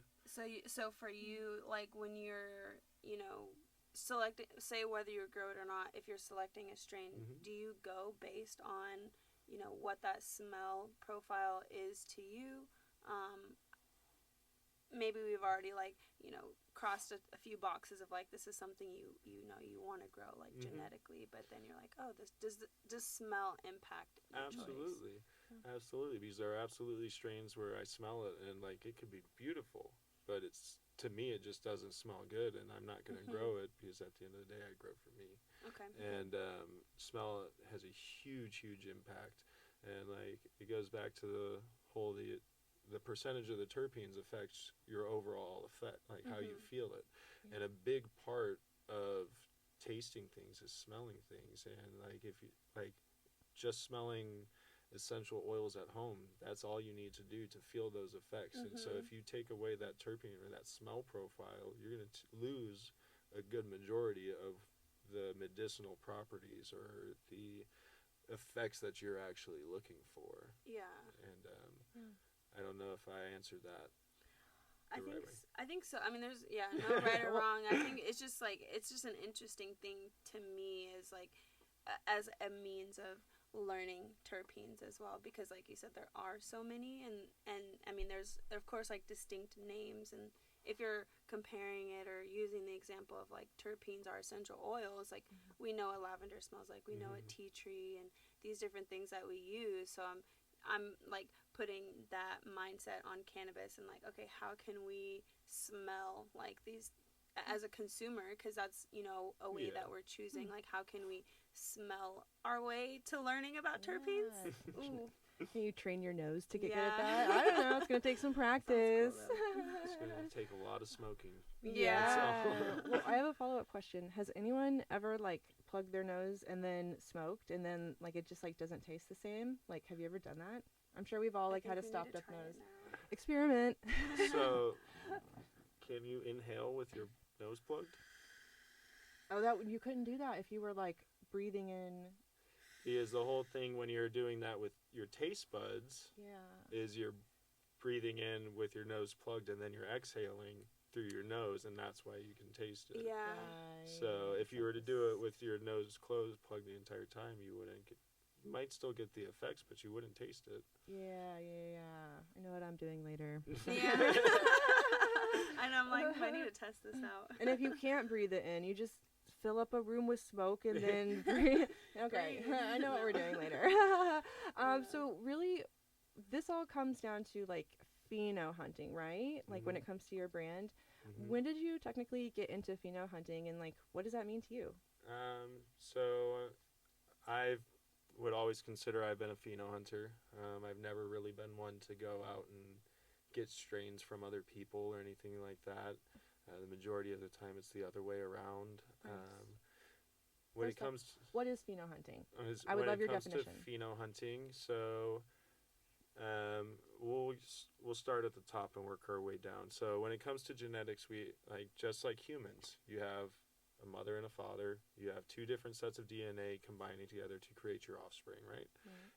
So for you, like when you're, you know, selecting, say whether you grow it or not, if you're selecting a strain, do you go based on, you know, what that smell profile is to you? Maybe we've already, like, you know, crossed a few boxes of like, this is something you know you want to grow, like, genetically, but then you're like, oh, this does smell impact your Absolutely. choice? Absolutely, because there are absolutely strains where I smell it and, like, it could be beautiful, but it's, to me, it just doesn't smell good, and I'm not going to grow it, because at the end of the day, I grow for me. Okay. And smell has a huge impact, and, like, it goes back to the whole the percentage of the terpenes affects your overall effect, like how you feel it. And a big part of tasting things is smelling things, and, like, if you, like, just smelling essential oils at home, that's all you need to do to feel those effects. And so if you take away that terpene or that smell profile, you're going to lose a good majority of the medicinal properties or the effects that you're actually looking for. Yeah. And I don't know if I answered that. I think so. I mean, there's no right or wrong. I think it's just like, it's just an interesting thing to me, is like as a means of learning terpenes as well, because like you said, there are so many, and I mean, there's of course like distinct names, and if you're comparing it or using the example of like terpenes are essential oils, like we know what lavender smells like, we know what tea tree and these different things that we use. So I'm like putting that mindset on cannabis and like, okay, how can we smell like these as a consumer, because that's, you know, a way that we're choosing, like how can we smell our way to learning about terpenes? Ooh. Can you train your nose to get good at that? I don't know. It's going to take some practice. It's going to take a lot of smoking. Yeah. Well, I have a follow-up question. Has anyone ever, like, plugged their nose and then smoked, and then, like, it just, like, doesn't taste the same? Like, have you ever done that? I'm sure we've all, like, had a stopped-up nose. Experiment. So, can you inhale with your nose plugged? Oh, you couldn't do that if you were, like, breathing in. Because the whole thing when you're doing that with your taste buds is you're breathing in with your nose plugged, and then you're exhaling through your nose, and that's why you can taste it. Yeah. Right. So if you were to do it with your nose closed, plugged the entire time, you might still get the effects, but you wouldn't taste it. Yeah. I know what I'm doing later. Yeah. And I'm like, I need to test this out. And if you can't breathe it in, you just fill up a room with smoke and then breathe. Okay, I know what we're doing later. So really, this all comes down to, like, pheno hunting, right? Like, when it comes to your brand. When did you technically get into pheno hunting, and, like, what does that mean to you? So I would always consider I've been a pheno hunter. I've never really been one to go out and get strains from other people or anything like that. The majority of the time, it's the other way around. When it comes to, what is pheno hunting? I would love your definition. When it comes to pheno hunting, so we'll start at the top and work our way down. So when it comes to genetics, we just like humans, you have a mother and a father. You have two different sets of DNA combining together to create your offspring, right?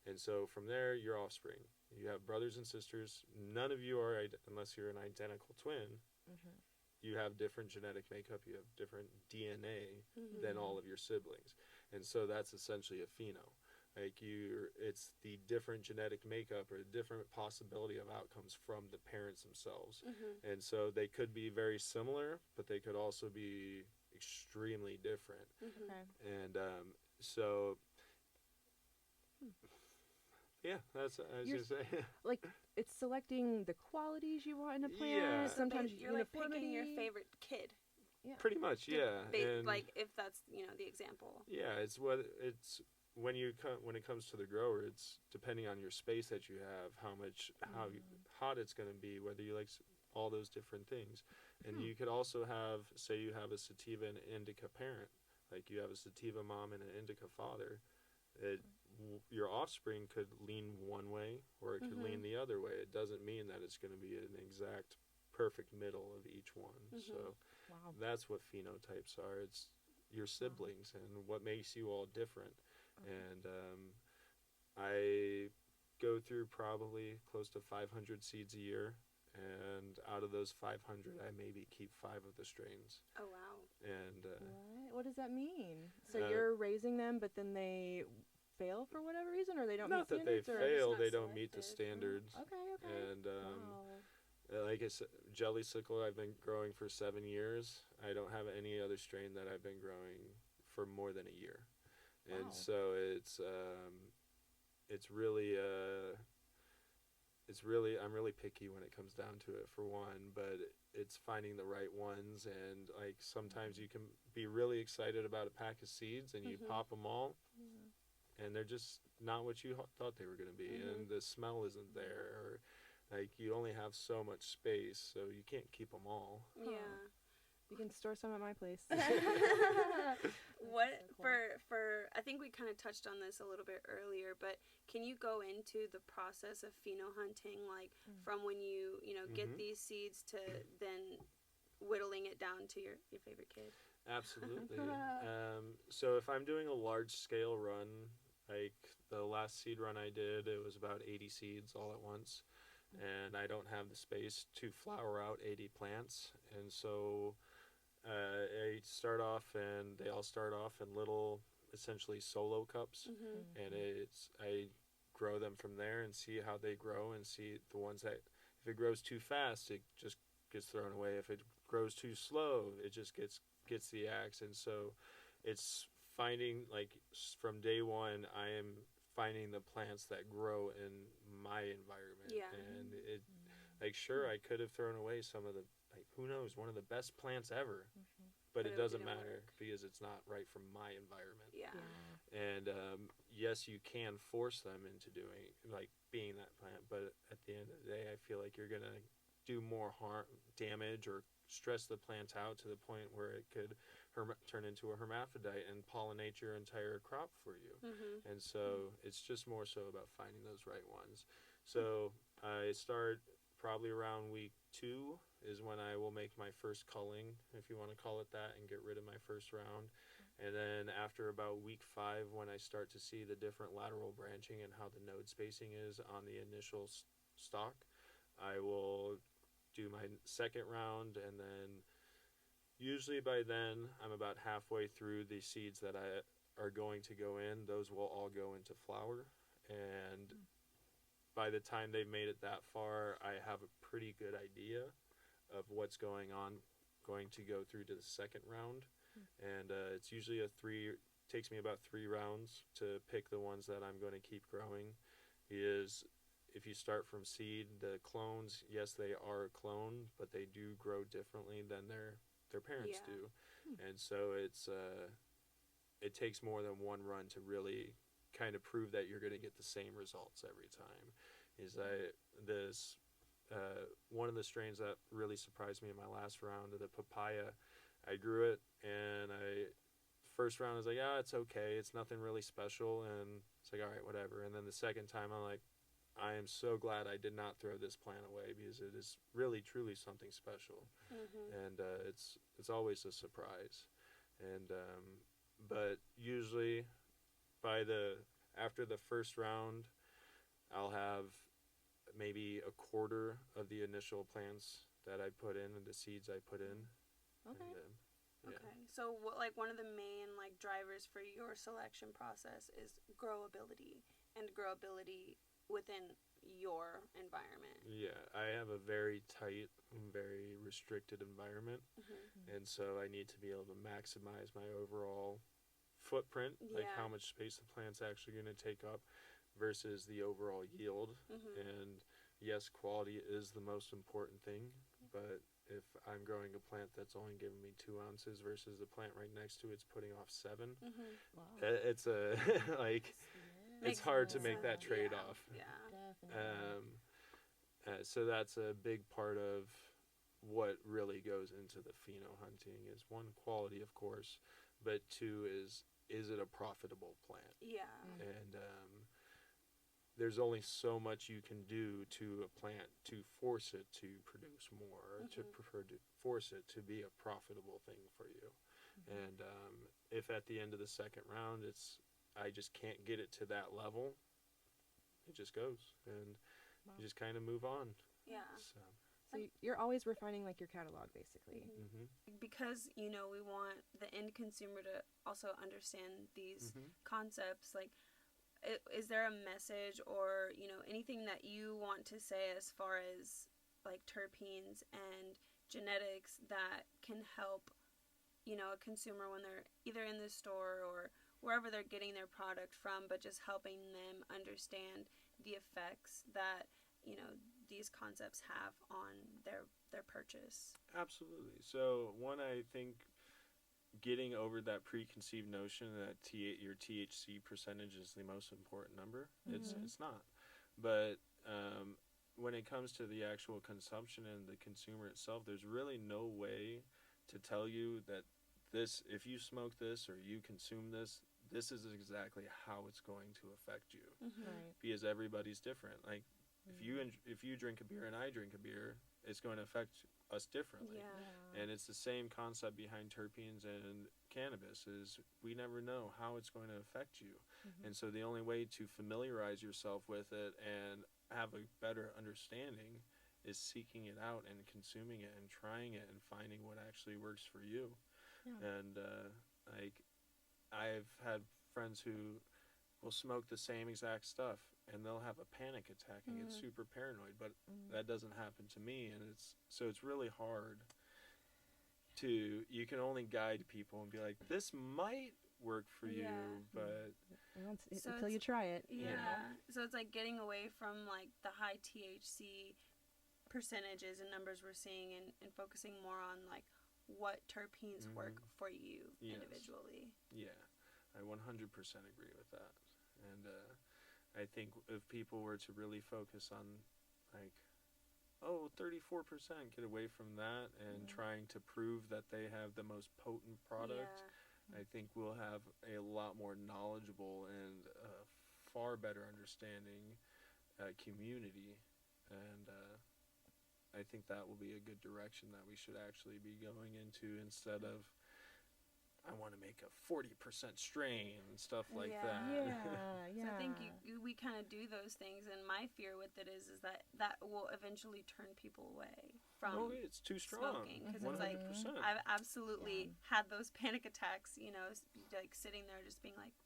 And so from there, your offspring. You have brothers and sisters. None of you are, unless you're an identical twin, you have different genetic makeup. You have different DNA than all of your siblings. And so that's essentially a pheno. Like it's the different genetic makeup or different possibility of outcomes from the parents themselves. And so they could be very similar, but they could also be extremely different. And so, yeah, that's what I was going to say. Like, it's selecting the qualities you want in a plant. Yeah. Sometimes you're like picking your favorite kid. Pretty much, yeah. And like if that's the example. Yeah, when it comes to the grower, it's depending on your space that you have, how hot it's going to be, whether you like all those different things. And you could also have, say you have a sativa and indica parent, like you have a sativa mom and an indica father. Your offspring could lean one way or it could lean the other way. It doesn't mean that it's going to be an exact perfect middle of each one. So that's what phenotypes are. It's your siblings and what makes you all different. And I go through probably close to 500 seeds a year, and out of those 500, I maybe keep 5 of the strains. Oh, wow. And what does that mean? So you're raising them, but then they fail for whatever reason, or they don't meet standards? Not that they fail, they don't meet the standards. Okay. And like I said, jelly sickle I've been growing for 7 years. I don't have any other strain that I've been growing for more than a year. And so it's really I'm really picky when it comes down to it, for one, but it's finding the right ones. And like sometimes you can be really excited about a pack of seeds and you pop them all and they're just not what you thought they were going to be, and the smell isn't there, or like you only have so much space, so you can't keep them all. Yeah. You can store some at my place. What for I think we kind of touched on this a little bit earlier, but can you go into the process of pheno hunting, like from when you get these seeds to then whittling it down to your favorite kid? Absolutely. So if I'm doing a large scale run, like the last seed run I did, it was about 80 seeds all at once, and I don't have the space to flower out 80 plants, and so I start off, and they all start off in little, essentially solo cups, and I grow them from there and see how they grow, and see the ones that, if it grows too fast, it just gets thrown away. If it grows too slow, it just gets the axe. And so it's finding, like, from day one, I am finding the plants that grow in my environment. And it, like, sure, I could have thrown away some of the, like, who knows, one of the best plants ever, but it doesn't matter because it's not right for my environment. And yes, you can force them into being that plant, but at the end of the day, I feel like you're gonna do more damage or stress the plant out to the point where it could turn into a hermaphrodite and pollinate your entire crop for you. And so it's just more so about finding those right ones. So I start probably around week 2 is when I will make my first culling, if you want to call it that, and get rid of my first round. And then after about week 5, when I start to see the different lateral branching and how the node spacing is on the initial stalk, I will do my second round, and then usually by then I'm about halfway through the seeds that are going to go in. Those will all go into flower, and by the time they've made it that far, I have a pretty good idea of what's going to go through to the second round. And it's usually takes me about 3 rounds to pick the ones that I'm going to keep growing. If you start from seed, the clones, yes, they are a clone, but they do grow differently than their parents do. And so it takes more than one run to really kind of prove that you're going to get the same results every time. One of the strains that really surprised me in my last round of the papaya, I grew it, and first round I was like, it's okay, it's nothing really special, and it's like, all right, whatever. And then the second time I'm like, I am so glad I did not throw this plant away, because it is really truly something special. And it's always a surprise. And but usually after the first round, I'll have maybe a quarter of the initial plants that I put in and the seeds I put in. Okay. And, yeah. Okay. So one of the main drivers for your selection process is growability and growability within your environment. Yeah, I have a very tight, very restricted environment, and so I need to be able to maximize my overall footprint, like how much space the plant's actually going to take up versus the overall yield. And yes, quality is the most important thing, but if I'm growing a plant that's only giving me 2 ounces versus the plant right next to it's putting off 7, Wow. it's a like it's hard to make that trade off. Yeah. Definitely. So that's a big part of what really goes into the pheno hunting is 1, quality, of course, but 2 is it a profitable plant? Yeah. And there's only so much you can do to a plant to force it to produce more, to force it to be a profitable thing for you. And if at the end of the second round I just can't get it to that level, it just goes, and you just kind of move on. Yeah. So you're always refining like your catalog, basically. Because we want the end consumer to also understand these concepts. Like, is there a message or anything that you want to say as far as like terpenes and genetics that can help a consumer when they're either in the store or wherever they're getting their product from, but just helping them understand the effects that these concepts have on their purchase? Absolutely. So one, I think getting over that preconceived notion that your THC percentage is the most important number. It's not. But when it comes to the actual consumption and the consumer itself, there's really no way to tell you that if you smoke this or you consume this is exactly how it's going to affect you. Right. Because everybody's different. Like if you drink a beer and I drink a beer, it's going to affect us differently. Yeah. And it's the same concept behind terpenes and cannabis is we never know how it's going to affect you. And so the only way to familiarize yourself with it and have a better understanding is seeking it out and consuming it and trying it and finding what actually works for you. And like I've had friends who will smoke the same exact stuff and they'll have a panic attack and get super paranoid, but that doesn't happen to me. And it's really hard you can only guide people and be like, this might work for you, but until you try it. So it's like getting away from like the high THC percentages and numbers we're seeing and focusing more on like what terpenes work for you individually. Yeah, I 100% agree with that. And I think if people were to really focus on like 34%, get away from that and trying to prove that they have the most potent product, I think we'll have a lot more knowledgeable and far better understanding community. And I think that will be a good direction that we should actually be going into instead of I want to make a 40% strain and stuff like that. So I think we kind of do those things, and my fear with it is that will eventually turn people away from it's too strong. Smoking, because it's like 100%. I've absolutely had those panic attacks, like sitting there just being like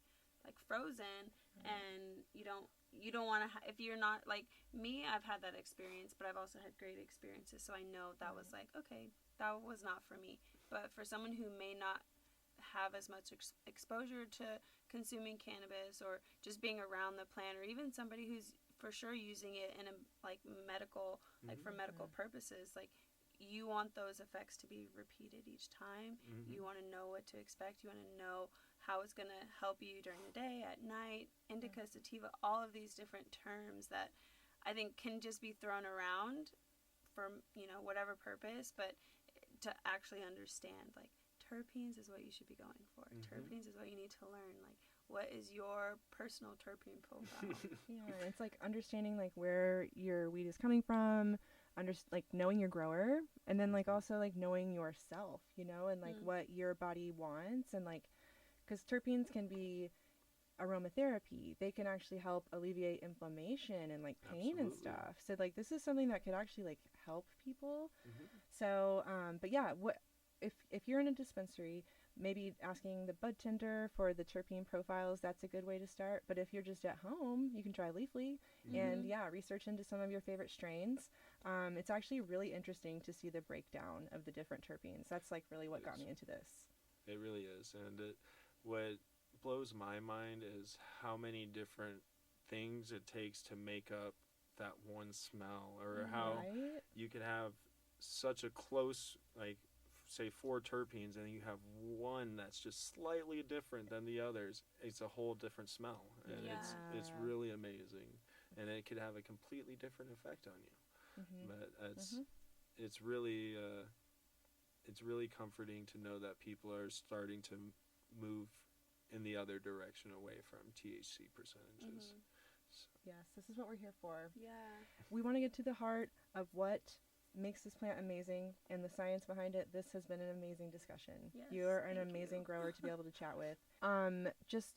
frozen, and you don't want to if you're not like me. I've had that experience, but I've also had great experiences, so I know that was like, okay, that was not for me. But for someone who may not have as much exposure to consuming cannabis or just being around the plant, or even somebody who's for sure using it in a like medical for medical purposes, like you want those effects to be repeated each time. You want to know what to expect. You want to know how it's going to help you during the day, at night, indica, sativa, all of these different terms that I think can just be thrown around for whatever purpose, but to actually understand like terpenes is what you should be going for. Terpenes is what you need to learn. Like, what is your personal terpene profile? It's like understanding like where your weed is coming from, like knowing your grower, and then like also like knowing yourself, and like what your body wants, and like because terpenes can be aromatherapy. They can actually help alleviate inflammation and like pain and Absolutely. stuff. So like this is something that could actually like help people. Mhm. So but yeah, what if you're in a dispensary, maybe asking the bud tender for the terpene profiles, that's a good way to start. But if you're just at home, you can try Leafly and research into some of your favorite strains. It's actually really interesting to see the breakdown of the different terpenes. That's like really what got me into this. It really is, and what blows my mind is how many different things it takes to make up that one smell, or how Right? you could have such a close, like, say 4 terpenes, and you have one that's just slightly different than the others. It's a whole different smell, and it's Yeah. really amazing, and it could have a completely different effect on you. Mm-hmm. But it's really comforting to know that people are starting to move in the other direction, away from THC percentages. So, Yes, this is what we're here for. Yeah. We want to get to the heart of what makes this plant amazing and the science behind it. This has been an amazing discussion. Yes, You're an thank amazing you. grower to be able to chat with. Just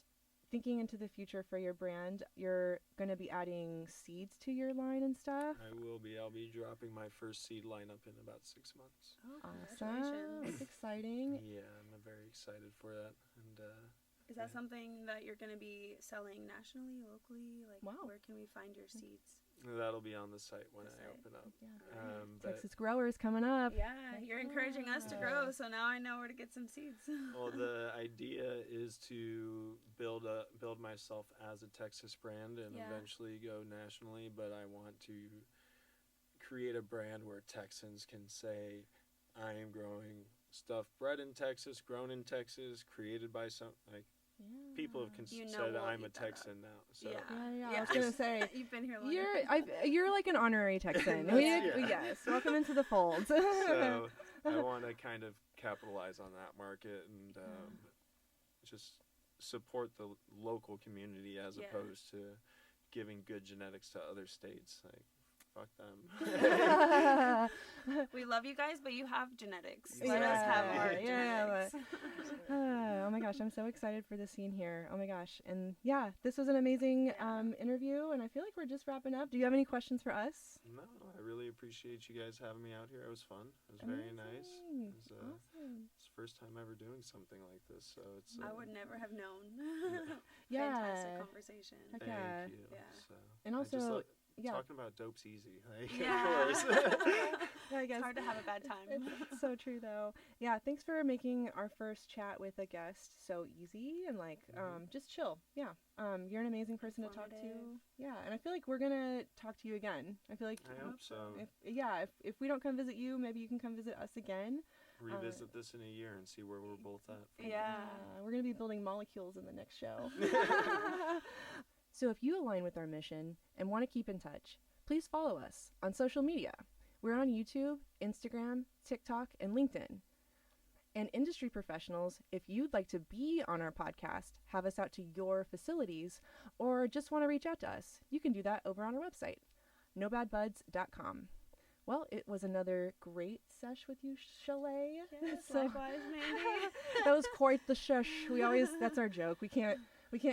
thinking into the future for your brand, you're going to be adding seeds to your line and stuff. I'll be dropping my first seed lineup in about 6 months. Oh, Awesome. congratulations. That's exciting. Yeah, I'm very excited for that. And Is that something that you're going to be selling nationally, locally? Like, Wow. where can we find your seeds? that'll be on the site when The I site. open up. Yeah. But, Texas growers coming up. Yeah, you're encouraging us to grow, so now I know where to get some seeds. well, the idea is to build myself as a Texas brand and Yeah. eventually go nationally. But I want to create a brand where Texans can say, I am growing stuff bred in Texas, grown in Texas, created by some, like, Yeah. people have You know said we'll I'm a eat that up. Texan now. So Yeah. Yeah. I Yeah. was gonna say You've been here long you're like an honorary Texan. Yeah. Yes, welcome into the fold. so I want to kind of capitalize on that market and just support the local community as Yeah. opposed to giving good genetics to other states. Like, fuck them. We love you guys, but you have genetics. Yeah. Let us have our Yeah, genetics. Oh my gosh, I'm so excited for the scene here. Oh my gosh. And yeah, this was an amazing interview, and I feel like we're just wrapping up. Do you have any questions for us? No, I really appreciate you guys having me out here. It was fun. It was very nice. Amazing. It's Awesome. the first time ever doing something like this, so it's. I would never have known. Yeah. Fantastic conversation. Heck Thank yeah. you. Yeah. So, And I just also, like- yeah. talking about dope's easy. Like, Yeah. Of course. Yeah, I guess. It's hard to have a bad time. It's so true though. Yeah, thanks for making our first chat with a guest so easy and like just chill. Yeah. You're an amazing person to talk to. Informative. Yeah, and I feel like we're gonna talk to you again. I feel like I hope so. if we don't come visit you, maybe you can come visit us again. Revisit this in a year and see where we're both at. Yeah. We're gonna be building molecules in the next show. So if you align with our mission and want to keep in touch, please follow us on social media. We're on YouTube, Instagram, TikTok, and LinkedIn. And industry professionals, if you'd like to be on our podcast, have us out to your facilities, or just want to reach out to us, you can do that over on our website, nobadbuds.com. Well, it was another great sesh with you, Shalay. Yes, So- likewise, Mandy. That was quite the shush. That's our joke. We can't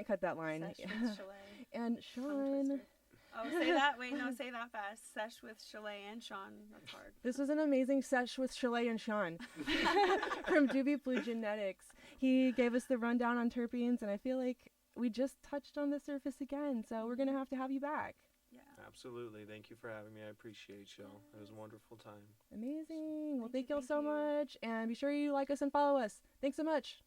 cut that line. Sesh with Shalay. And Tongue Sean, twister. Oh, say that. Wait, no, say that fast. Sesh with Shalay and Sean. That's hard. this was an amazing sesh with Shalay and Sean from Doobie Blue Genetics. He gave us the rundown on terpenes, and I feel like we just touched on the surface again, so we're going to have you back. Yeah. Absolutely. Thank you for having me. I appreciate y'all. It was a wonderful time. Amazing. Well, Thank thank you, y'all so thank you. much, and be sure you like us and follow us. Thanks so much.